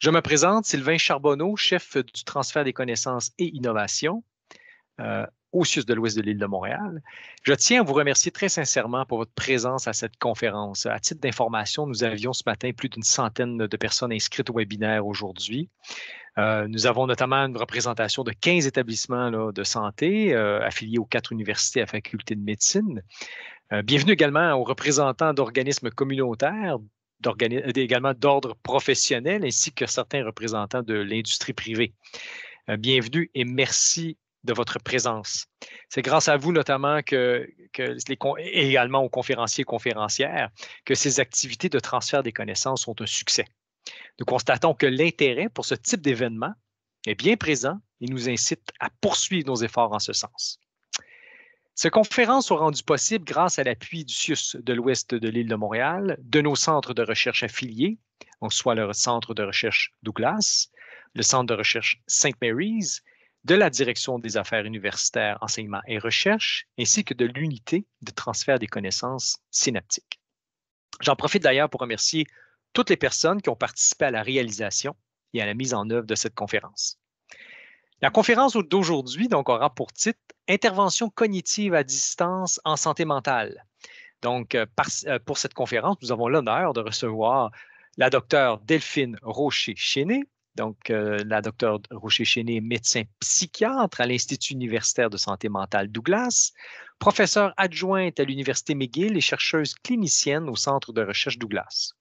Je me présente, Sylvain Charbonneau, chef du transfert des connaissances et innovation au CIUS de l'Ouest de l'île de Montréal. Je tiens à vous remercier très sincèrement pour votre présence à cette conférence. À titre d'information, nous avions ce matin plus d'une centaine de personnes inscrites au webinaire aujourd'hui. Nous avons notamment une représentation de 15 établissements là, de santé affiliés aux 4 universités à faculté de médecine. Bienvenue également aux représentants d'organismes communautaires, également d'ordre professionnel, ainsi que certains représentants de l'industrie privée. Bienvenue et merci de votre présence. C'est grâce à vous notamment et également aux conférenciers et conférencières que ces activités de transfert des connaissances sont un succès. Nous constatons que l'intérêt pour ce type d'événement est bien présent et nous incite à poursuivre nos efforts en ce sens. Ces conférences sont rendues possibles grâce à l'appui du CIUS de l'Ouest de l'île de Montréal, de nos centres de recherche affiliés, donc soit le Centre de recherche Douglas, le Centre de recherche St. Mary's, de la Direction des affaires universitaires, enseignement et recherche, ainsi que de l'unité de transfert des connaissances synaptiques. J'en profite d'ailleurs pour remercier toutes les personnes qui ont participé à la réalisation et à la mise en œuvre de cette conférence. La conférence d'aujourd'hui donc aura pour titre « Intervention cognitive à distance en santé mentale ». Donc, pour cette conférence, nous avons l'honneur de recevoir la docteure Delphine Rocher-Chéné. Donc, la docteure Rocher-Chéné est médecin psychiatre à l'Institut universitaire de santé mentale Douglas, professeure adjointe à l'Université McGill et chercheuse clinicienne au Centre de recherche Douglas.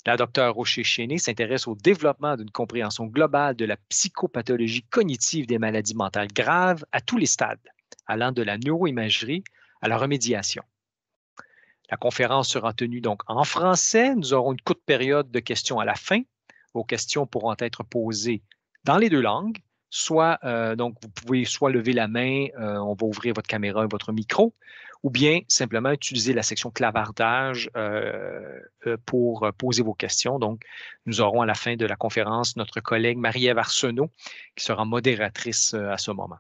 La docteure Rocher-Chéné s'intéresse au développement d'une compréhension globale de la psychopathologie cognitive des maladies mentales graves à tous les stades, allant de la neuroimagerie à la remédiation. La conférence sera tenue donc en français. Nous aurons une courte période de questions à la fin. Vos questions pourront être posées dans les deux langues. Donc, vous pouvez soit lever la main, on va ouvrir votre caméra et votre micro, ou bien simplement utiliser la section clavardage pour poser vos questions. Donc, nous aurons à la fin de la conférence notre collègue Marie-Ève Arsenault qui sera modératrice à ce moment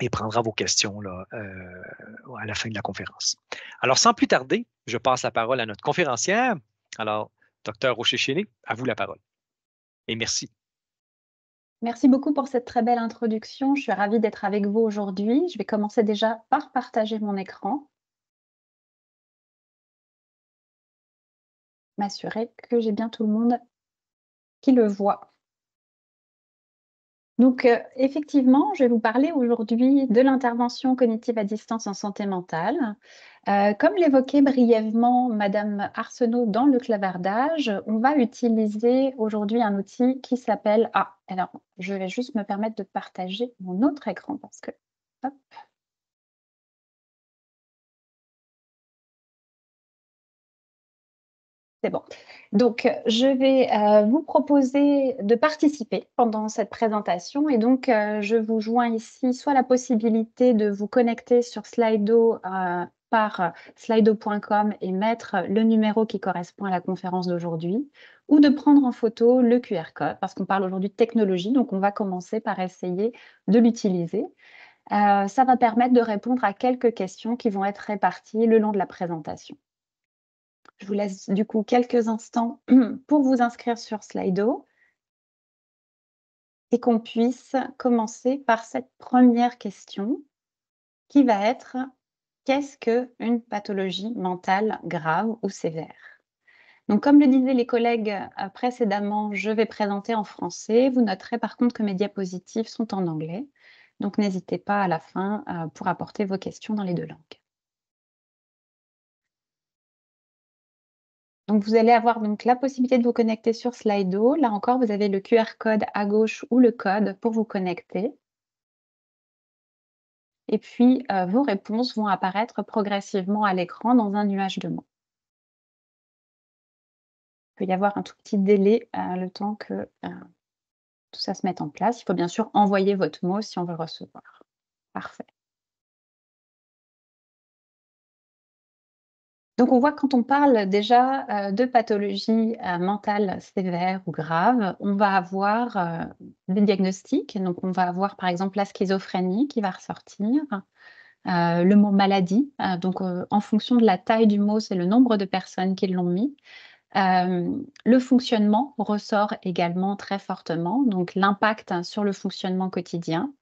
et prendra vos questions là, à la fin de la conférence. Alors, sans plus tarder, je passe la parole à notre conférencière. Alors, docteur Rocher-Chéné, à vous la parole. Et merci. Merci beaucoup pour cette très belle introduction. Je suis ravie d'être avec vous aujourd'hui. Je vais commencer déjà par partager mon écran. M'assurer que j'ai bien tout le monde qui le voit. Donc, effectivement, je vais vous parler aujourd'hui de l'intervention cognitive à distance en santé mentale. Comme l'évoquait brièvement Madame Arsenault dans le clavardage, on va utiliser aujourd'hui un outil qui s'appelle... Ah, alors, je vais juste me permettre de partager mon autre écran parce que... Hop. C'est bon. Donc, je vais vous proposer de participer pendant cette présentation. Et donc, je vous joins ici soit la possibilité de vous connecter sur Slido par slido.com et mettre le numéro qui correspond à la conférence d'aujourd'hui, ou de prendre en photo le QR code, parce qu'on parle aujourd'hui de technologie, donc on va commencer par essayer de l'utiliser. Ça va permettre de répondre à quelques questions qui vont être réparties le long de la présentation. Je vous laisse du coup quelques instants pour vous inscrire sur Slido et qu'on puisse commencer par cette première question qui va être: qu'est-ce qu'une pathologie mentale grave ou sévère? Donc, comme le disaient les collègues précédemment, je vais présenter en français. Vous noterez par contre que mes diapositives sont en anglais. Donc, n'hésitez pas à la fin pour apporter vos questions dans les deux langues. Donc, vous allez avoir donc la possibilité de vous connecter sur Slido. Là encore, vous avez le QR code à gauche ou le code pour vous connecter. Et puis, vos réponses vont apparaître progressivement à l'écran dans un nuage de mots. Il peut y avoir un tout petit délai le temps que tout ça se mette en place. Il faut bien sûr envoyer votre mot si on veut le recevoir. Parfait. Donc, on voit que quand on parle déjà de pathologie mentale sévère ou grave, on va avoir des diagnostics. Donc, on va avoir par exemple la schizophrénie qui va ressortir, le mot maladie. Donc, en fonction de la taille du mot, c'est le nombre de personnes qui l'ont mis. Le fonctionnement ressort également très fortement, donc l'impact sur le fonctionnement quotidien,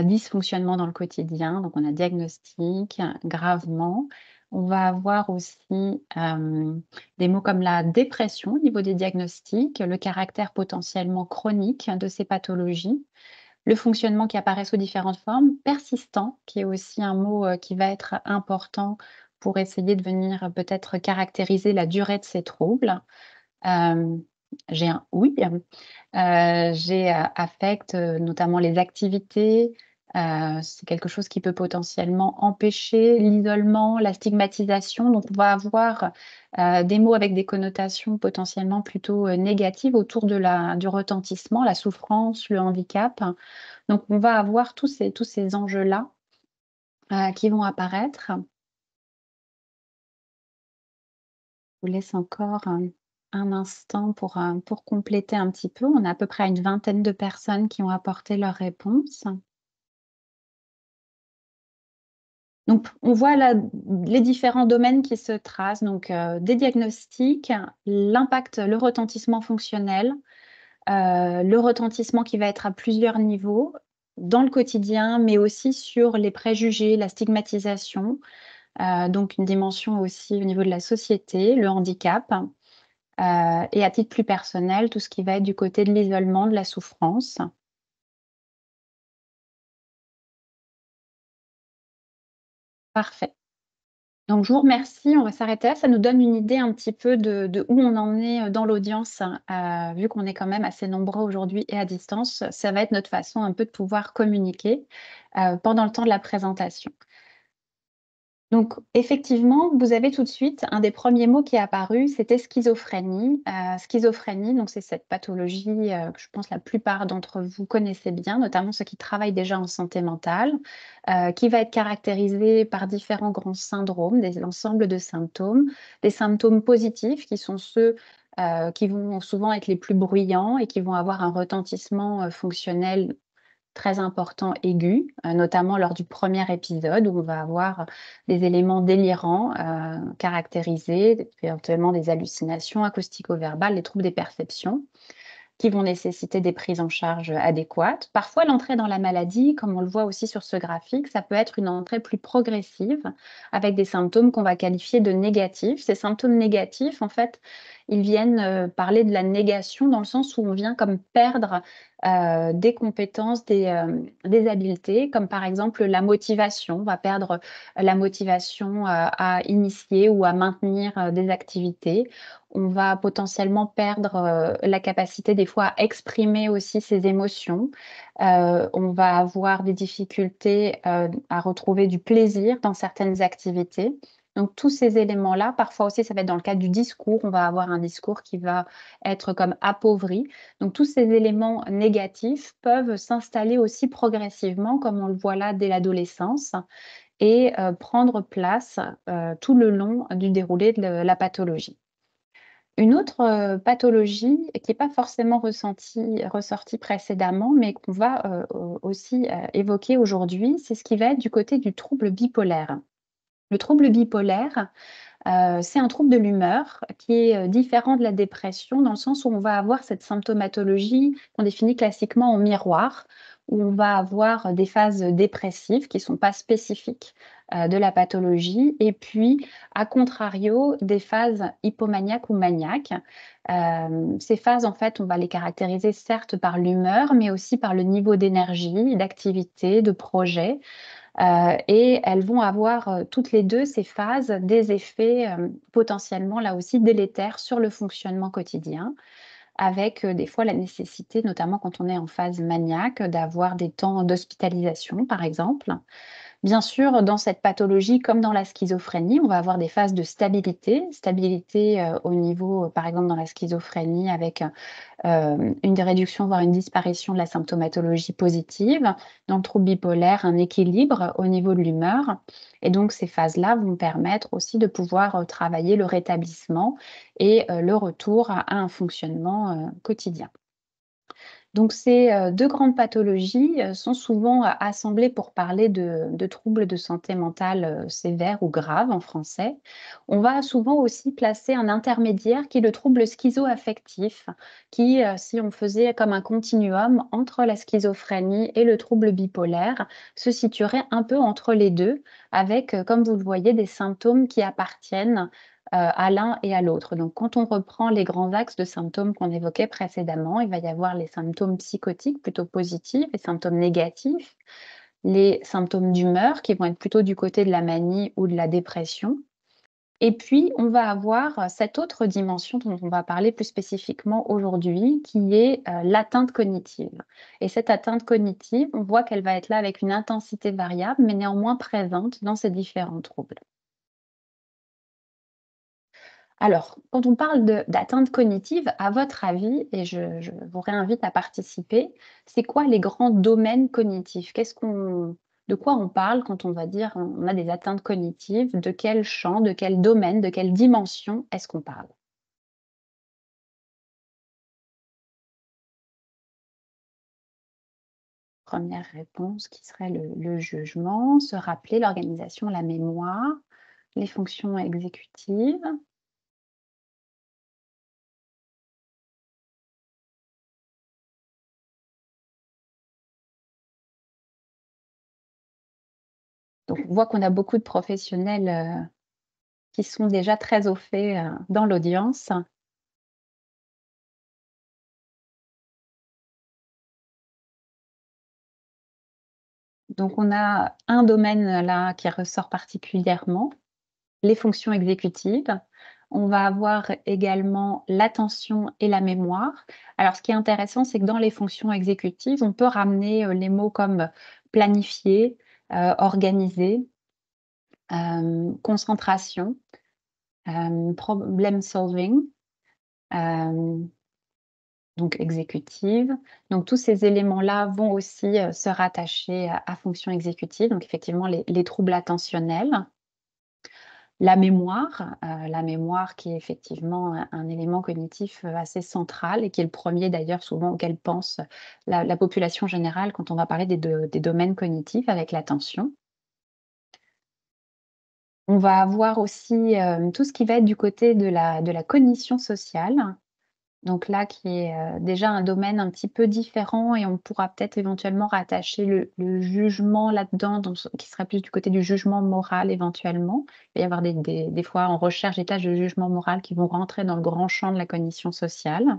dysfonctionnement dans le quotidien, donc on a diagnostic, gravement. On va avoir aussi des mots comme la dépression au niveau des diagnostics, le caractère potentiellement chronique de ces pathologies, le fonctionnement qui apparaît sous différentes formes, persistant, qui est aussi un mot qui va être important pour essayer de venir peut-être caractériser la durée de ces troubles. J'ai un oui, j'ai affect, notamment les activités, c'est quelque chose qui peut potentiellement empêcher l'isolement, la stigmatisation. Donc on va avoir, des mots avec des connotations potentiellement plutôt, négatives autour de du retentissement, la souffrance, le handicap. Donc on va avoir tous ces enjeux-là, qui vont apparaître. Je vous laisse encore un instant pour compléter un petit peu. On a à peu près une vingtaine de personnes qui ont apporté leurs réponses. Donc, on voit là les différents domaines qui se tracent. Donc, des diagnostics, l'impact, le retentissement fonctionnel, le retentissement qui va être à plusieurs niveaux dans le quotidien, mais aussi sur les préjugés, la stigmatisation. Donc, une dimension aussi au niveau de la société, le handicap. Et à titre plus personnel, tout ce qui va être du côté de l'isolement, de la souffrance. Parfait. Donc je vous remercie, on va s'arrêter là. Ça nous donne une idée un petit peu de où on en est, dans l'audience, vu qu'on est quand même assez nombreux aujourd'hui et à distance. Ça va être notre façon un peu de pouvoir communiquer, pendant le temps de la présentation. Donc effectivement, vous avez tout de suite un des premiers mots qui est apparu, c'était schizophrénie. Schizophrénie, donc c'est cette pathologie, que je pense la plupart d'entre vous connaissez bien, notamment ceux qui travaillent déjà en santé mentale, qui va être caractérisée par différents grands syndromes, l'ensemble de symptômes. Des symptômes positifs qui sont ceux, qui vont souvent être les plus bruyants et qui vont avoir un retentissement, fonctionnel très important aigu, notamment lors du premier épisode où on va avoir des éléments délirants, caractérisés, éventuellement des hallucinations acoustico-verbales, les troubles des perceptions qui vont nécessiter des prises en charge adéquates. Parfois, l'entrée dans la maladie, comme on le voit aussi sur ce graphique, ça peut être une entrée plus progressive avec des symptômes qu'on va qualifier de négatifs. Ces symptômes négatifs, en fait, ils viennent parler de la négation dans le sens où on vient comme perdre des compétences, des habiletés, comme par exemple la motivation. On va perdre la motivation à initier ou à maintenir des activités. On va potentiellement perdre la capacité des fois à exprimer aussi ses émotions. On va avoir des difficultés à retrouver du plaisir dans certaines activités. Donc tous ces éléments-là, parfois aussi ça va être dans le cadre du discours, on va avoir un discours qui va être comme appauvri. Donc tous ces éléments négatifs peuvent s'installer aussi progressivement, comme on le voit là dès l'adolescence, et prendre place tout le long du déroulé de la pathologie. Une autre pathologie qui n'est pas forcément ressortie précédemment, mais qu'on va aussi évoquer aujourd'hui, c'est ce qui va être du côté du trouble bipolaire. Le trouble bipolaire, c'est un trouble de l'humeur qui est différent de la dépression dans le sens où on va avoir cette symptomatologie qu'on définit classiquement en miroir, où on va avoir des phases dépressives qui ne sont pas spécifiques de la pathologie et puis, à contrario, des phases hypomaniaques ou maniaques. Ces phases, en fait, on va les caractériser certes par l'humeur, mais aussi par le niveau d'énergie, d'activité, de projet. Et elles vont avoir, toutes les 2 ces phases, des effets, potentiellement là aussi délétères sur le fonctionnement quotidien, avec, des fois la nécessité, notamment quand on est en phase maniaque, d'avoir des temps d'hospitalisation, par exemple. Bien sûr, dans cette pathologie, comme dans la schizophrénie, on va avoir des phases de stabilité, au niveau, par exemple dans la schizophrénie avec, une réduction, voire une disparition de la symptomatologie positive. Dans le trouble bipolaire, un équilibre au niveau de l'humeur. Et donc, ces phases-là vont permettre aussi de pouvoir travailler le rétablissement et le retour à un fonctionnement quotidien. Donc ces deux grandes pathologies sont souvent assemblées pour parler de troubles de santé mentale sévères ou graves en français. On va souvent aussi placer un intermédiaire qui est le trouble schizoaffectif, qui, si on faisait comme un continuum entre la schizophrénie et le trouble bipolaire, se situerait un peu entre les deux, avec, comme vous le voyez, des symptômes qui appartiennent à l'un et à l'autre. Donc, quand on reprend les grands axes de symptômes qu'on évoquait précédemment, il va y avoir les symptômes psychotiques plutôt positifs, les symptômes négatifs, les symptômes d'humeur qui vont être plutôt du côté de la manie ou de la dépression. Et puis, on va avoir cette autre dimension dont on va parler plus spécifiquement aujourd'hui, qui est l'atteinte cognitive. Et cette atteinte cognitive, on voit qu'elle va être là avec une intensité variable, mais néanmoins présente dans ces différents troubles. Alors, quand on parle d'atteinte cognitive, à votre avis, et je vous réinvite à participer, c'est quoi les grands domaines cognitifs? De quoi on parle quand on va dire on a des atteintes cognitives? De quel champ, de quel domaine, de quelle dimension est-ce qu'on parle? Première réponse qui serait le jugement, se rappeler, l'organisation, la mémoire, les fonctions exécutives. Donc, on voit qu'on a beaucoup de professionnels qui sont déjà très au fait dans l'audience. Donc, on a un domaine là qui ressort particulièrement, les fonctions exécutives. On va avoir également l'attention et la mémoire. Alors, ce qui est intéressant, c'est que dans les fonctions exécutives, on peut ramener les mots comme planifier, organiser, concentration, problem solving. Donc exécutive. Donc tous ces éléments-là vont aussi, se rattacher à fonction exécutive, donc effectivement les troubles attentionnels. La mémoire qui est effectivement un élément cognitif, assez central et qui est le premier d'ailleurs souvent auquel pense la population générale quand on va parler des domaines cognitifs avec l'attention. On va avoir aussi, tout ce qui va être du côté de la cognition sociale. Donc là, qui est, déjà un domaine un petit peu différent et on pourra peut-être éventuellement rattacher le jugement là-dedans, donc qui serait plus du côté du jugement moral éventuellement. Il va y avoir des fois, on recherche des tâches de jugement moral qui vont rentrer dans le grand champ de la cognition sociale.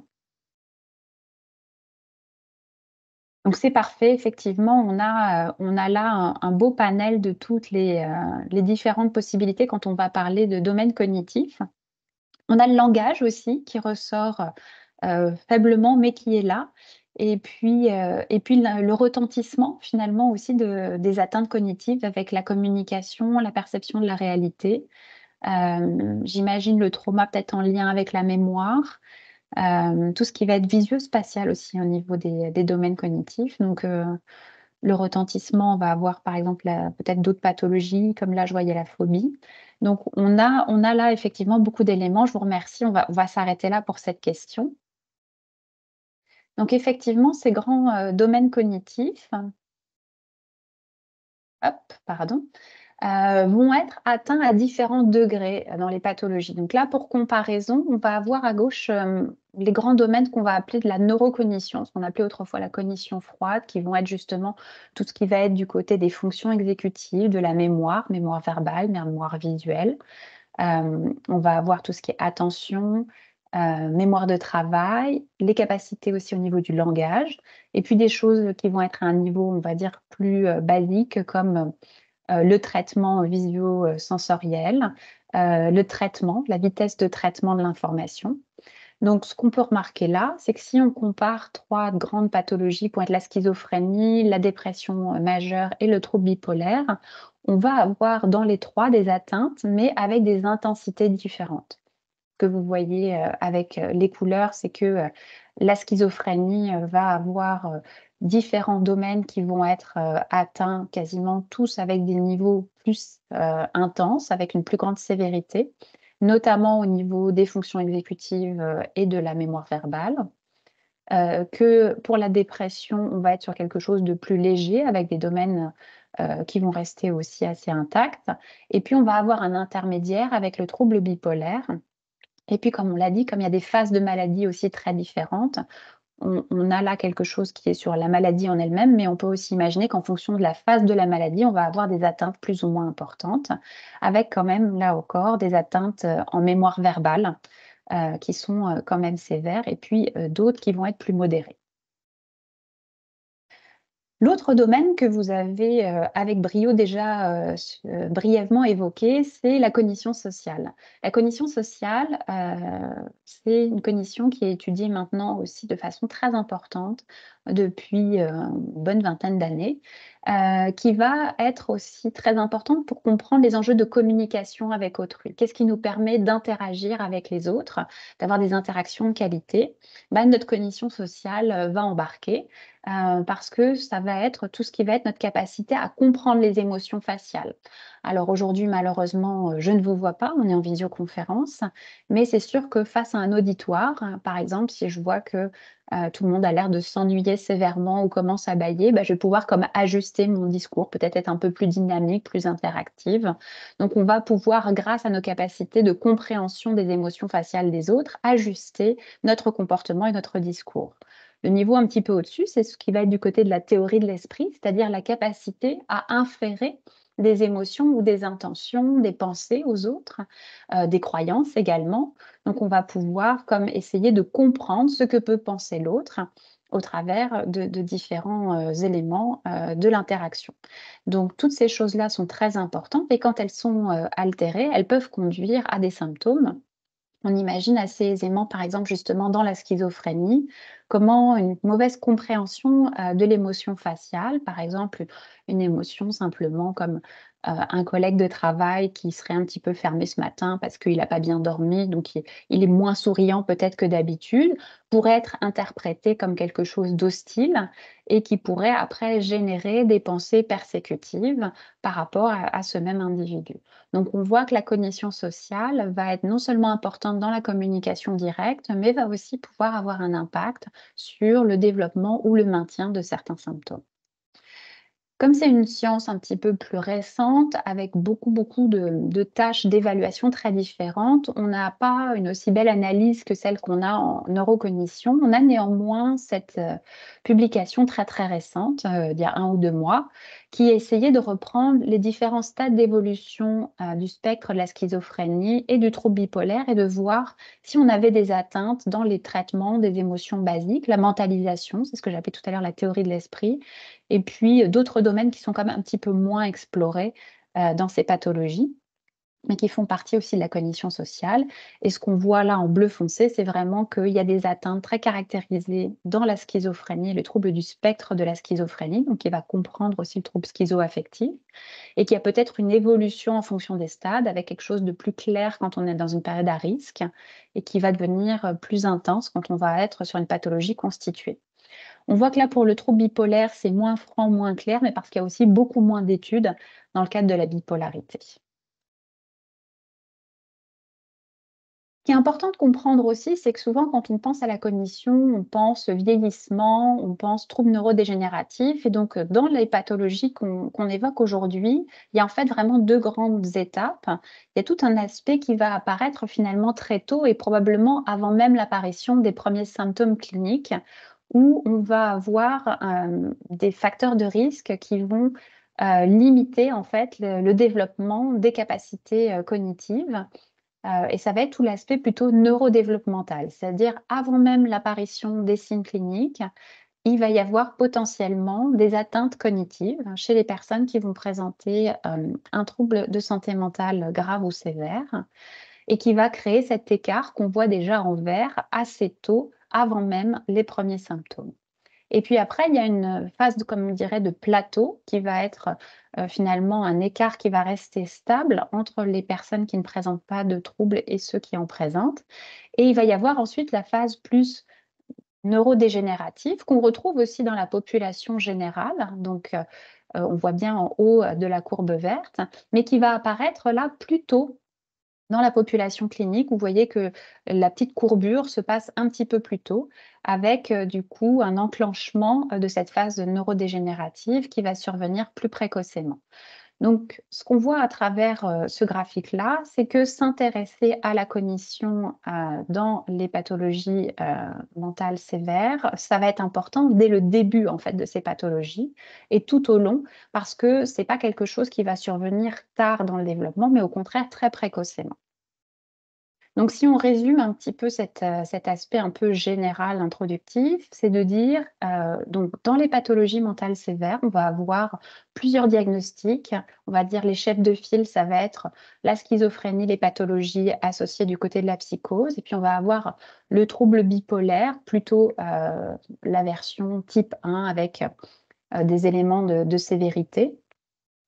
Donc c'est parfait, effectivement, on a là un beau panel de toutes les différentes possibilités quand on va parler de domaine cognitif. On a le langage aussi qui ressort, faiblement, mais qui est là et puis le retentissement finalement aussi des atteintes cognitives avec la communication, la perception de la réalité. J'imagine le trauma peut-être en lien avec la mémoire, tout ce qui va être visuospatial aussi au niveau des domaines cognitifs donc le retentissement, on va avoir par exemple peut-être d'autres pathologies comme là je voyais la phobie. Donc on a là effectivement beaucoup d'éléments. Je vous remercie, on va s'arrêter là pour cette question. Donc effectivement, ces grands, domaines cognitifs, hop, pardon, vont être atteints à différents degrés, dans les pathologies. Donc là, pour comparaison, on va avoir à gauche, les grands domaines qu'on va appeler de la neurocognition, ce qu'on appelait autrefois la cognition froide, qui vont être justement tout ce qui va être du côté des fonctions exécutives, de la mémoire, mémoire verbale, mémoire visuelle. On va avoir tout ce qui est attention, mémoire de travail, les capacités aussi au niveau du langage et puis des choses qui vont être à un niveau, on va dire, plus, basique comme, le traitement visio-sensoriel, le traitement, la vitesse de traitement de l'information. Donc ce qu'on peut remarquer là, c'est que si on compare 3 grandes pathologies pour être la schizophrénie, la dépression, majeure et le trouble bipolaire, on va avoir dans les 3 des atteintes, mais avec des intensités différentes. Ce que vous voyez, avec, les couleurs, c'est que, la schizophrénie, va avoir, différents domaines qui vont être, atteints quasiment tous avec des niveaux plus, intenses, avec une plus grande sévérité, notamment au niveau des fonctions exécutives, et de la mémoire verbale. que pour la dépression, on va être sur quelque chose de plus léger avec des domaines qui vont rester aussi assez intacts. Et puis, on va avoir un intermédiaire avec le trouble bipolaire. Et puis, comme on l'a dit, comme il y a des phases de maladie aussi très différentes, on a là quelque chose qui est sur la maladie en elle-même, mais on peut aussi imaginer qu'en fonction de la phase de la maladie, on va avoir des atteintes plus ou moins importantes, avec quand même, là encore, des atteintes en mémoire verbale qui sont quand même sévères, et puis d'autres qui vont être plus modérées. L'autre domaine que vous avez, avec brio déjà, brièvement évoqué, c'est la cognition sociale. La cognition sociale, c'est une cognition qui est étudiée maintenant aussi de façon très importante depuis, une bonne vingtaine d'années, qui va être aussi très importante pour comprendre les enjeux de communication avec autrui. Qu'est-ce qui nous permet d'interagir avec les autres, d'avoir des interactions de qualité? Notre cognition sociale, va embarquer parce que ça va être tout ce qui va être notre capacité à comprendre les émotions faciales. Alors aujourd'hui, malheureusement, je ne vous vois pas, on est en visioconférence, mais c'est sûr que face à un auditoire, par exemple, si je vois que tout le monde a l'air de s'ennuyer sévèrement ou commence à bâiller, je vais pouvoir comme ajuster mon discours, peut-être être un peu plus dynamique, plus interactive. Donc on va pouvoir, grâce à nos capacités de compréhension des émotions faciales des autres, ajuster notre comportement et notre discours. Le niveau un petit peu au-dessus, c'est ce qui va être du côté de la théorie de l'esprit, c'est-à-dire la capacité à inférer des émotions ou des intentions, des pensées aux autres, des croyances également. Donc on va pouvoir comme essayer de comprendre ce que peut penser l'autre au travers de différents éléments de l'interaction. Donc toutes ces choses-là sont très importantes et quand elles sont altérées, elles peuvent conduire à des symptômes. On imagine assez aisément, par exemple, justement dans la schizophrénie, comment une mauvaise compréhension de l'émotion faciale, par exemple, une émotion simplement comme un collègue de travail qui serait un petit peu fermé ce matin parce qu'il n'a pas bien dormi, donc il est moins souriant peut-être que d'habitude, pourrait être interprété comme quelque chose d'hostile et qui pourrait après générer des pensées persécutives par rapport à ce même individu. Donc, on voit que la cognition sociale va être non seulement importante dans la communication directe, mais va aussi pouvoir avoir un impact sur le développement ou le maintien de certains symptômes. Comme c'est une science un petit peu plus récente, avec beaucoup de tâches d'évaluation très différentes, on n'a pas une aussi belle analyse que celle qu'on a en neurocognition. On a néanmoins cette publication très récente, d'il y a 1 ou 2 mois, qui essayait de reprendre les différents stades d'évolution du spectre de la schizophrénie et du trouble bipolaire et de voir si on avait des atteintes dans les traitements des émotions basiques, la mentalisation, c'est ce que j'appelais tout à l'heure la théorie de l'esprit, et puis d'autres domaines qui sont quand même un petit peu moins explorés dans ces pathologies, mais qui font partie aussi de la cognition sociale. Et ce qu'on voit là en bleu foncé, c'est vraiment qu'il y a des atteintes très caractérisées dans la schizophrénie, le trouble du spectre de la schizophrénie, donc qui va comprendre aussi le trouble schizoaffectif, et qu'il y a peut-être une évolution en fonction des stades, avec quelque chose de plus clair quand on est dans une période à risque, et qui va devenir plus intense quand on va être sur une pathologie constituée. On voit que là, pour le trouble bipolaire, c'est moins franc, moins clair, mais parce qu'il y a aussi beaucoup moins d'études dans le cadre de la bipolarité. Ce qui est important de comprendre aussi, c'est que souvent, quand on pense à la cognition, on pense vieillissement, on pense troubles neurodégénératifs. Et donc, dans les pathologies qu'on évoque aujourd'hui, il y a en fait vraiment 2 grandes étapes. Il y a tout un aspect qui va apparaître finalement très tôt et probablement avant même l'apparition des premiers symptômes cliniques, où on va avoir des facteurs de risque qui vont limiter en fait le développement des capacités cognitives. Et ça va être tout l'aspect plutôt neurodéveloppemental, c'est-à-dire avant même l'apparition des signes cliniques, il va y avoir potentiellement des atteintes cognitives chez les personnes qui vont présenter un trouble de santé mentale grave ou sévère et qui va créer cet écart qu'on voit déjà en vert assez tôt, avant même les premiers symptômes. Et puis après, il y a une phase, comme on dirait, de plateau qui va être finalement un écart qui va rester stable entre les personnes qui ne présentent pas de troubles et ceux qui en présentent. Et il va y avoir ensuite la phase plus neurodégénérative qu'on retrouve aussi dans la population générale. Donc, on voit bien en haut de la courbe verte, mais qui va apparaître là plus tôt Dans la population clinique, vous voyez que la petite courbure se passe un petit peu plus tôt, avec du coup un enclenchement de cette phase neurodégénérative qui va survenir plus précocement. Donc, ce qu'on voit à travers ce graphique-là, c'est que s'intéresser à la cognition dans les pathologies mentales sévères, ça va être important dès le début en fait de ces pathologies et tout au long, parce que c'est pas quelque chose qui va survenir tard dans le développement, mais au contraire très précocement. Donc, si on résume un petit peu cet aspect un peu général, introductif, c'est de dire, donc dans les pathologies mentales sévères, on va avoir plusieurs diagnostics. On va dire les chefs de file, ça va être la schizophrénie, les pathologies associées du côté de la psychose. Et puis, on va avoir le trouble bipolaire, plutôt la version type 1 avec des éléments de sévérité.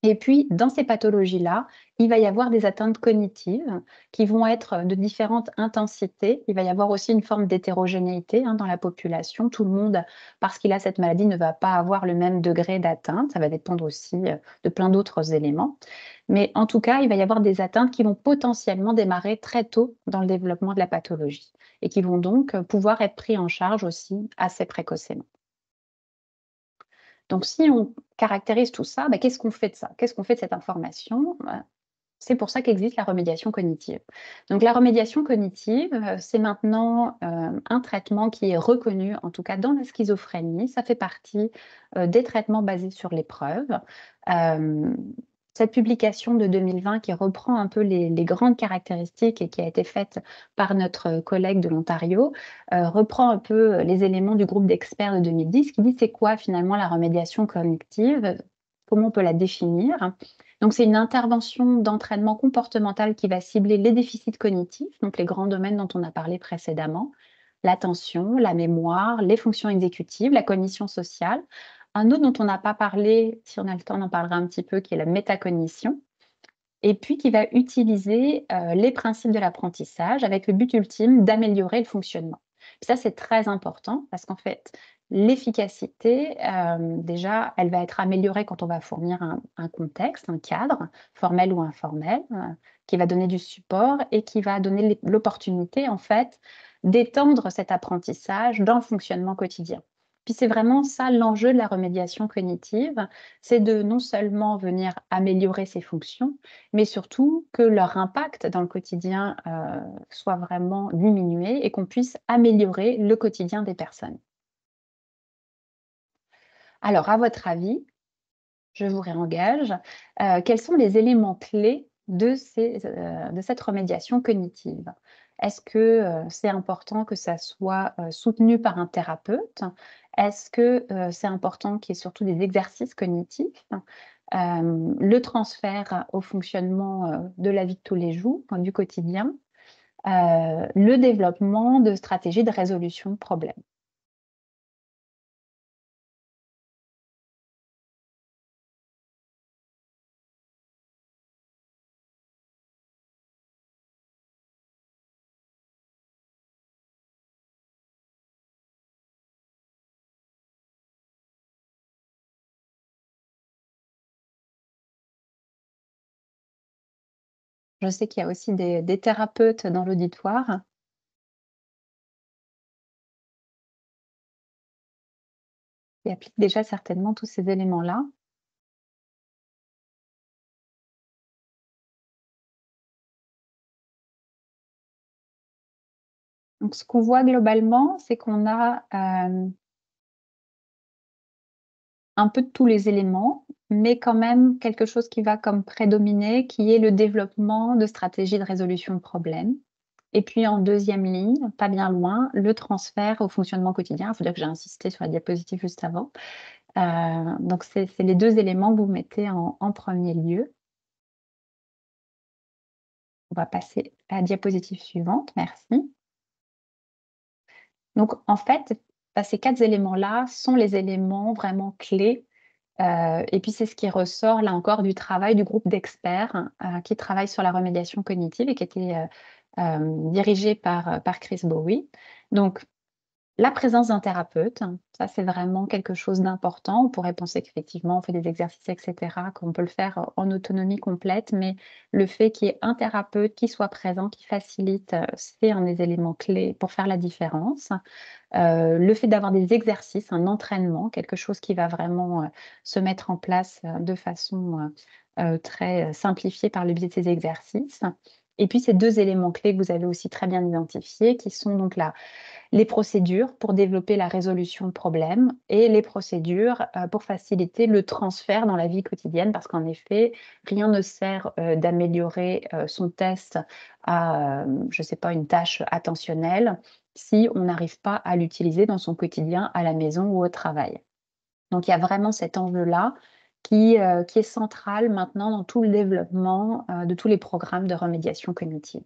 Et puis, dans ces pathologies-là, il va y avoir des atteintes cognitives qui vont être de différentes intensités. Il va y avoir aussi une forme d'hétérogénéité dans la population. Tout le monde, parce qu'il a cette maladie, ne va pas avoir le même degré d'atteinte. Ça va dépendre aussi de plein d'autres éléments. Mais en tout cas, il va y avoir des atteintes qui vont potentiellement démarrer très tôt dans le développement de la pathologie et qui vont donc pouvoir être pris en charge aussi assez précocement. Donc, si on caractérise tout ça, qu'est-ce qu'on fait de ça? Qu'est-ce qu'on fait de cette information? C'est pour ça qu'existe la remédiation cognitive. Donc, la remédiation cognitive, c'est maintenant un traitement qui est reconnu, en tout cas dans la schizophrénie. Ça fait partie des traitements basés sur l'épreuve. Cette publication de 2020 qui reprend un peu les grandes caractéristiques et qui a été faite par notre collègue de l'Ontario, reprend un peu les éléments du groupe d'experts de 2010 qui dit c'est quoi finalement la remédiation cognitive, comment on peut la définir. Donc c'est une intervention d'entraînement comportemental qui va cibler les déficits cognitifs, donc les grands domaines dont on a parlé précédemment, l'attention, la mémoire, les fonctions exécutives, la cognition sociale. Un autre dont on n'a pas parlé, si on a le temps, on en parlera un petit peu, qui est la métacognition, et puis qui va utiliser les principes de l'apprentissage avec le but ultime d'améliorer le fonctionnement. Puis ça, c'est très important parce qu'en fait, l'efficacité, déjà, elle va être améliorée quand on va fournir un contexte, un cadre, formel ou informel, qui va donner du support et qui va donner l'opportunité, en fait, d'étendre cet apprentissage dans le fonctionnement quotidien. Puis c'est vraiment ça l'enjeu de la remédiation cognitive, c'est de non seulement venir améliorer ses fonctions, mais surtout que leur impact dans le quotidien soit vraiment diminué et qu'on puisse améliorer le quotidien des personnes. Alors, à votre avis, je vous réengage, quels sont les éléments clés de cette remédiation cognitive? Est-ce que c'est important que ça soit soutenu par un thérapeute? Est-ce que c'est important qu'il y ait surtout des exercices cognitifs? Le transfert au fonctionnement de la vie de tous les jours, du quotidien, le développement de stratégies de résolution de problèmes. Je sais qu'il y a aussi des thérapeutes dans l'auditoire qui appliquent déjà certainement tous ces éléments-là. Donc ce qu'on voit globalement, c'est qu'on a, un peu de tous les éléments, mais quand même quelque chose qui va comme prédominer, qui est le développement de stratégies de résolution de problèmes. Et puis en deuxième ligne, pas bien loin, le transfert au fonctionnement quotidien. Il faut dire que j'ai insisté sur la diapositive juste avant. Donc c'est les 2 éléments que vous mettez en premier lieu. On va passer à la diapositive suivante, merci. Donc en fait, ces 4 éléments-là sont les éléments vraiment clés. Et puis c'est ce qui ressort là encore du travail du groupe d'experts, qui travaille sur la remédiation cognitive et qui était dirigé par Chris Bowie. Donc La présence d'un thérapeute, ça c'est vraiment quelque chose d'important. On pourrait penser qu'effectivement on fait des exercices et cetera, qu'on peut le faire en autonomie complète, mais le fait qu'il y ait un thérapeute qui soit présent, qui facilite, c'est un des éléments clés pour faire la différence. Le fait d'avoir des exercices, un entraînement, quelque chose qui va vraiment, se mettre en place, de façon, très, simplifiée par le biais de ces exercices. Et puis ces 2 éléments clés que vous avez aussi très bien identifiés, qui sont donc la les procédures pour développer la résolution de problèmes et les procédures, pour faciliter le transfert dans la vie quotidienne. Parce qu'en effet, rien ne sert, d'améliorer, son test à, je ne sais pas, une tâche attentionnelle, si on n'arrive pas à l'utiliser dans son quotidien, à la maison ou au travail. Donc il y a vraiment cet enjeu-là qui est central maintenant dans tout le développement, de tous les programmes de remédiation cognitive.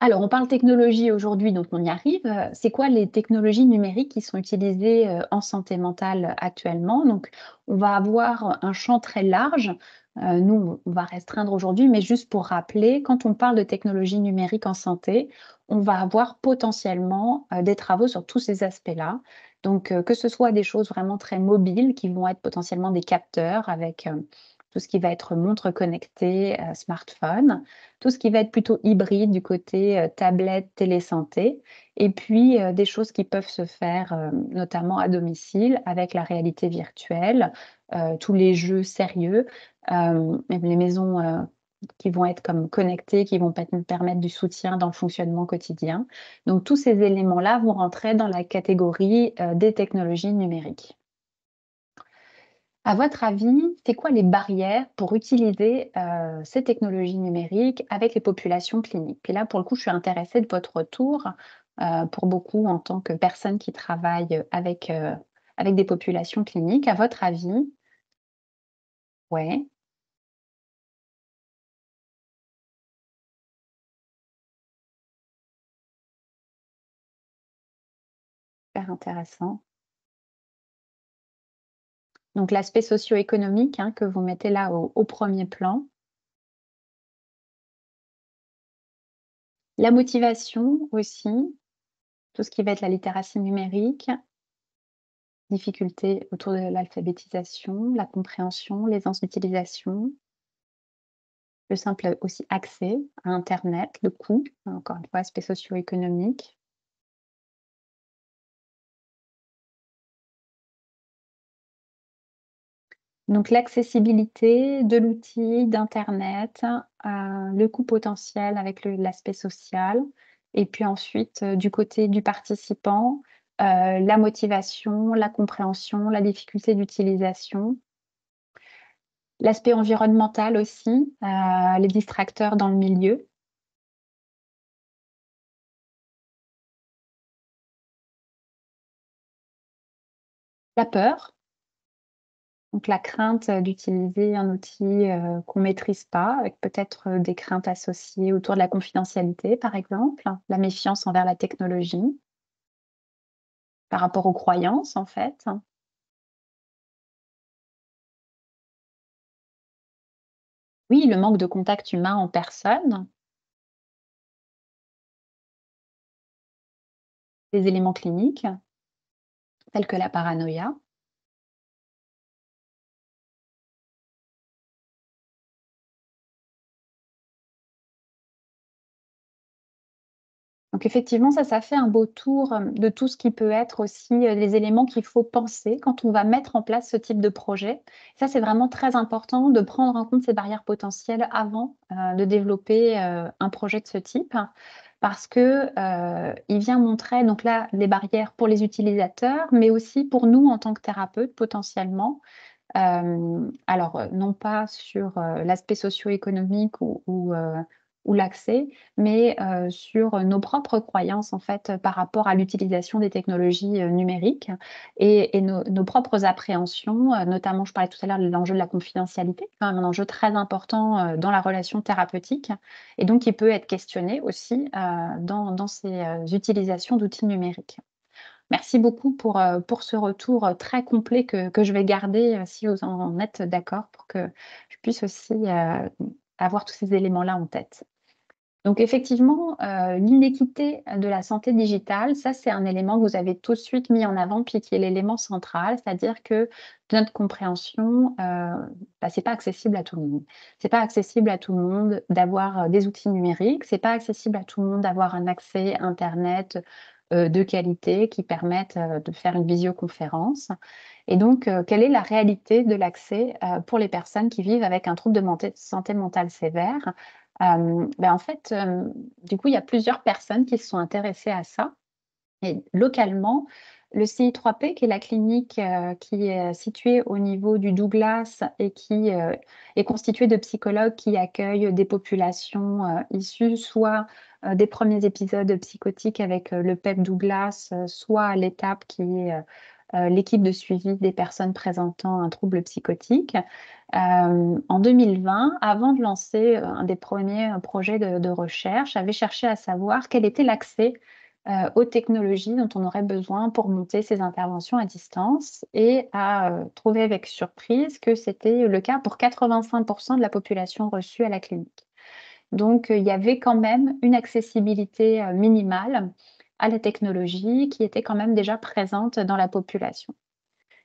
Alors, on parle technologie aujourd'hui, donc on y arrive. C'est quoi les technologies numériques qui sont utilisées, en santé mentale actuellement? Donc, on va avoir un champ très large. Nous, on va restreindre aujourd'hui, mais juste pour rappeler, quand on parle de technologies numériques en santé, on va avoir potentiellement, des travaux sur tous ces aspects-là. Donc, que ce soit des choses vraiment très mobiles qui vont être potentiellement des capteurs avec, tout ce qui va être montre connectée, smartphone, tout ce qui va être plutôt hybride du côté, tablette, télésanté et puis, des choses qui peuvent se faire, notamment à domicile avec la réalité virtuelle, tous les jeux sérieux, même les maisons, qui vont être comme connectées, qui vont permettre du soutien dans le fonctionnement quotidien. Donc tous ces éléments-là vont rentrer dans la catégorie, des technologies numériques. À votre avis, c'est quoi les barrières pour utiliser, ces technologies numériques avec les populations cliniques? Puis là, pour le coup, je suis intéressée de votre retour, pour beaucoup en tant que personne qui travaille, avec des populations cliniques. À votre avis ouais, super intéressant. Donc l'aspect socio-économique, hein, que vous mettez là au 1er plan. La motivation aussi, tout ce qui va être la littératie numérique. Difficultés autour de l'alphabétisation, la compréhension, l'aisance d'utilisation, le simple aussi accès à internet, le coût, encore une fois aspect socio-économique. Donc l'accessibilité de l'outil, d'internet, le coût potentiel avec l'aspect social et puis ensuite, du côté du participant, la motivation, la compréhension, la difficulté d'utilisation. L'aspect environnemental aussi, les distracteurs dans le milieu. La peur, donc la crainte, d'utiliser un outil, qu'on maîtrise pas, avec peut-être, des craintes associées autour de la confidentialité, par exemple. La méfiance envers la technologie, par rapport aux croyances, en fait. Oui, le manque de contact humain en personne, les éléments cliniques, tels que la paranoïa. Donc effectivement, ça fait un beau tour, de tout ce qui peut être aussi, les éléments qu'il faut penser quand on va mettre en place ce type de projet. Ça, c'est vraiment très important de prendre en compte ces barrières potentielles avant, de développer, un projet de ce type. Parce que, il vient montrer donc là, les barrières pour les utilisateurs, mais aussi pour nous en tant que thérapeutes potentiellement. Alors, non pas sur, l'aspect socio-économique ou l'accès, mais sur nos propres croyances, en fait, par rapport à l'utilisation des technologies, numériques et nos propres appréhensions, notamment, je parlais tout à l'heure de l'enjeu de la confidentialité, quand même un enjeu très important, dans la relation thérapeutique et donc qui peut être questionné aussi, dans ces, utilisations d'outils numériques. Merci beaucoup pour ce retour, très complet que je vais garder, si vous en êtes d'accord, pour que je puisse aussi, avoir tous ces éléments-là en tête. Donc effectivement, l'inéquité de la santé digitale, ça c'est un élément que vous avez tout de suite mis en avant, puis qui est l'élément central, c'est-à-dire que de notre compréhension, c'est pas accessible à tout le monde. C'est pas accessible à tout le monde d'avoir, des outils numériques, c'est pas accessible à tout le monde d'avoir un accès internet, de qualité qui permette, de faire une visioconférence et donc quelle est la réalité de l'accès, pour les personnes qui vivent avec un trouble de santé mentale sévère? En fait, du coup, il y a plusieurs personnes qui se sont intéressées à ça et localement, le CI3P, qui est la clinique, qui est située au niveau du Douglas et qui, est constituée de psychologues qui accueillent des populations, issues soit, des premiers épisodes psychotiques avec, le PEP Douglas, soit à l'étape qui est, l'équipe de suivi des personnes présentant un trouble psychotique. En 2020, avant de lancer, un des premiers projets de recherche, avait cherché à savoir quel était l'accès aux technologies dont on aurait besoin pour monter ces interventions à distance et a trouvé avec surprise que c'était le cas pour 85% de la population reçue à la clinique. Donc, il y avait quand même une accessibilité minimale à la technologie qui était quand même déjà présente dans la population.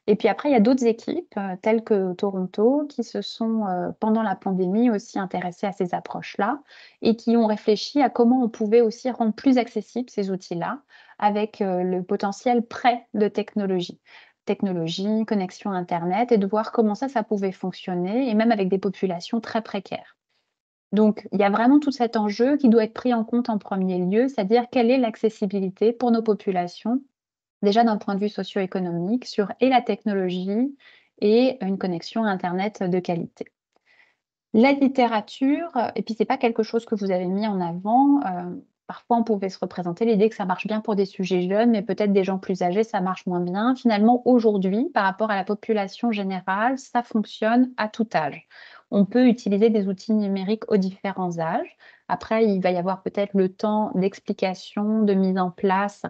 Et puis après, il y a d'autres équipes, telles que Toronto, qui se sont, pendant la pandémie aussi intéressées à ces approches-là et qui ont réfléchi à comment on pouvait aussi rendre plus accessibles ces outils-là avec, le potentiel prêt de technologie. Technologie, connexion internet et de voir comment ça pouvait fonctionner et même avec des populations très précaires. Donc il y a vraiment tout cet enjeu qui doit être pris en compte en premier lieu, c'est-à-dire quelle est l'accessibilité pour nos populations déjà d'un point de vue socio-économique sur et la technologie et une connexion internet de qualité. La littérature, et puis c'est pas quelque chose que vous avez mis en avant, parfois on pouvait se représenter l'idée que ça marche bien pour des sujets jeunes, mais peut-être des gens plus âgés, ça marche moins bien. Finalement, aujourd'hui, par rapport à la population générale, ça fonctionne à tout âge. On peut utiliser des outils numériques aux différents âges. Après, il va y avoir peut-être le temps d'explication, de mise en place,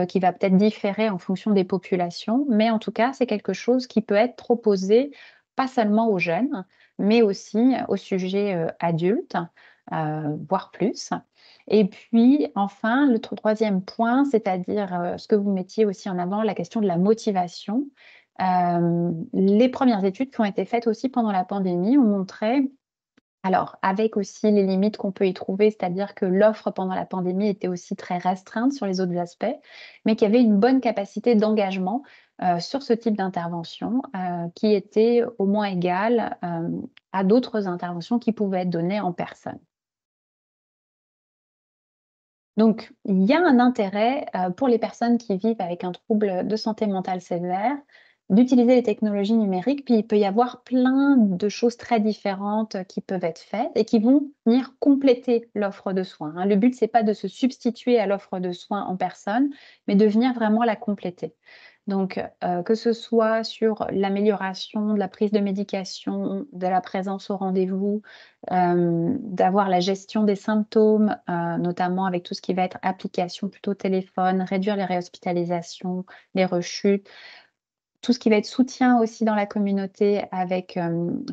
qui va peut-être différer en fonction des populations, mais en tout cas, c'est quelque chose qui peut être proposé, pas seulement aux jeunes, mais aussi aux sujets, adultes, voire plus. Et puis enfin, le troisième point, c'est-à-dire, ce que vous mettiez aussi en avant, la question de la motivation. Les premières études qui ont été faites aussi pendant la pandémie ont montré alors, avec aussi les limites qu'on peut y trouver, c'est-à-dire que l'offre pendant la pandémie était aussi très restreinte sur les autres aspects, mais qu'il y avait une bonne capacité d'engagement, sur ce type d'intervention, qui était au moins égale, à d'autres interventions qui pouvaient être données en personne. Donc, il y a un intérêt, pour les personnes qui vivent avec un trouble de santé mentale sévère, d'utiliser les technologies numériques. Puis il peut y avoir plein de choses très différentes, qui peuvent être faites et qui vont venir compléter l'offre de soins, hein. Le but, c'est pas de se substituer à l'offre de soins en personne, mais de venir vraiment la compléter. Donc, que ce soit sur l'amélioration de la prise de médication, de la présence au rendez-vous, d'avoir la gestion des symptômes, notamment avec tout ce qui va être application plutôt téléphone, réduire les réhospitalisations, les rechutes. Tout ce qui va être soutien aussi dans la communauté avec,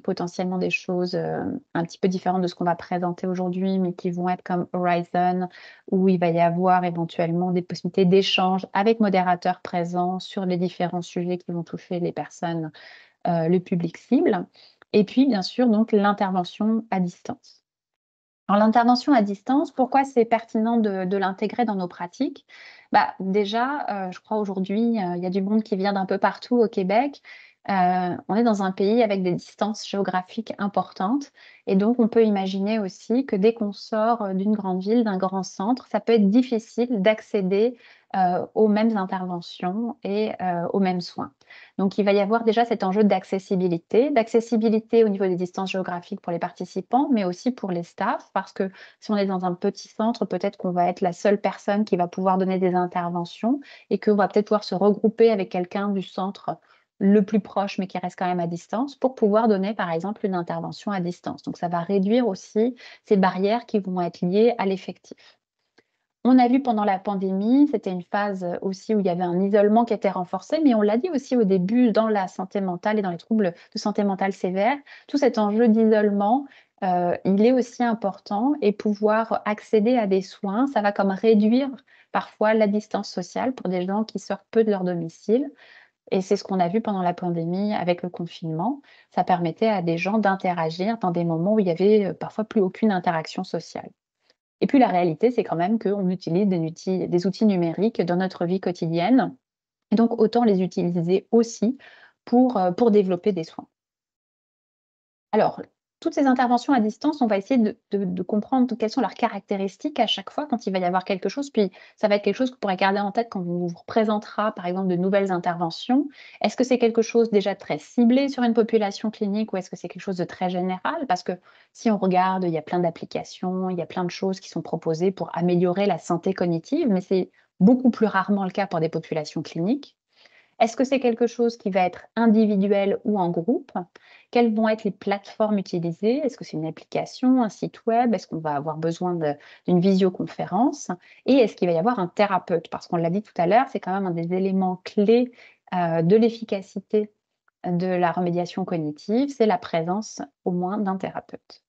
potentiellement des choses, un petit peu différentes de ce qu'on va présenter aujourd'hui, mais qui vont être comme Horizon, où il va y avoir éventuellement des possibilités d'échange avec modérateurs présents sur les différents sujets qui vont toucher les personnes, le public cible. Et puis bien sûr donc l'intervention à distance. Alors l'intervention à distance, pourquoi c'est pertinent de l'intégrer dans nos pratiques? Déjà, je crois aujourd'hui, il y a du monde qui vient d'un peu partout au Québec. On est dans un pays avec des distances géographiques importantes et donc on peut imaginer aussi que dès qu'on sort, d'une grande ville, d'un grand centre, ça peut être difficile d'accéder, aux mêmes interventions et aux mêmes soins. Donc il va y avoir déjà cet enjeu d'accessibilité au niveau des distances géographiques pour les participants, mais aussi pour les staffs, parce que si on est dans un petit centre, peut-être qu'on va être la seule personne qui va pouvoir donner des interventions et qu'on va peut-être pouvoir se regrouper avec quelqu'un du centre le plus proche, mais qui reste quand même à distance, pour pouvoir donner, par exemple, une intervention à distance. Donc ça va réduire aussi ces barrières qui vont être liées à l'effectif. On a vu pendant la pandémie, c'était une phase, aussi où il y avait un isolement qui était renforcé, mais on l'a dit aussi au début dans la santé mentale et dans les troubles de santé mentale sévère, tout cet enjeu d'isolement, il est aussi important et pouvoir accéder à des soins, ça va comme réduire parfois la distance sociale pour des gens qui sortent peu de leur domicile. Et c'est ce qu'on a vu pendant la pandémie avec le confinement. Ça permettait à des gens d'interagir dans des moments où il y avait parfois plus aucune interaction sociale. Et puis la réalité, c'est quand même qu'on utilise des outils numériques dans notre vie quotidienne. Et donc autant les utiliser aussi pour développer des soins. Alors, toutes ces interventions à distance, on va essayer de comprendre quelles sont leurs caractéristiques à chaque fois quand il va y avoir quelque chose. Puis ça va être quelque chose que vous pourrez garder en tête quand on vous représentera, par exemple, de nouvelles interventions. Est-ce que c'est quelque chose déjà de très ciblé sur une population clinique ou est-ce que c'est quelque chose de très général? Parce que si on regarde, il y a plein d'applications, il y a plein de choses qui sont proposées pour améliorer la santé cognitive, mais c'est beaucoup plus rarement le cas pour des populations cliniques. Est-ce que c'est quelque chose qui va être individuel ou en groupe? Quelles vont être les plateformes utilisées? Est-ce que c'est une application, un site web? Est-ce qu'on va avoir besoin d'une visioconférence? Et est-ce qu'il va y avoir un thérapeute? Parce qu'on l'a dit tout à l'heure, c'est quand même un des éléments clés de l'efficacité de la remédiation cognitive, c'est la présence au moins d'un thérapeute.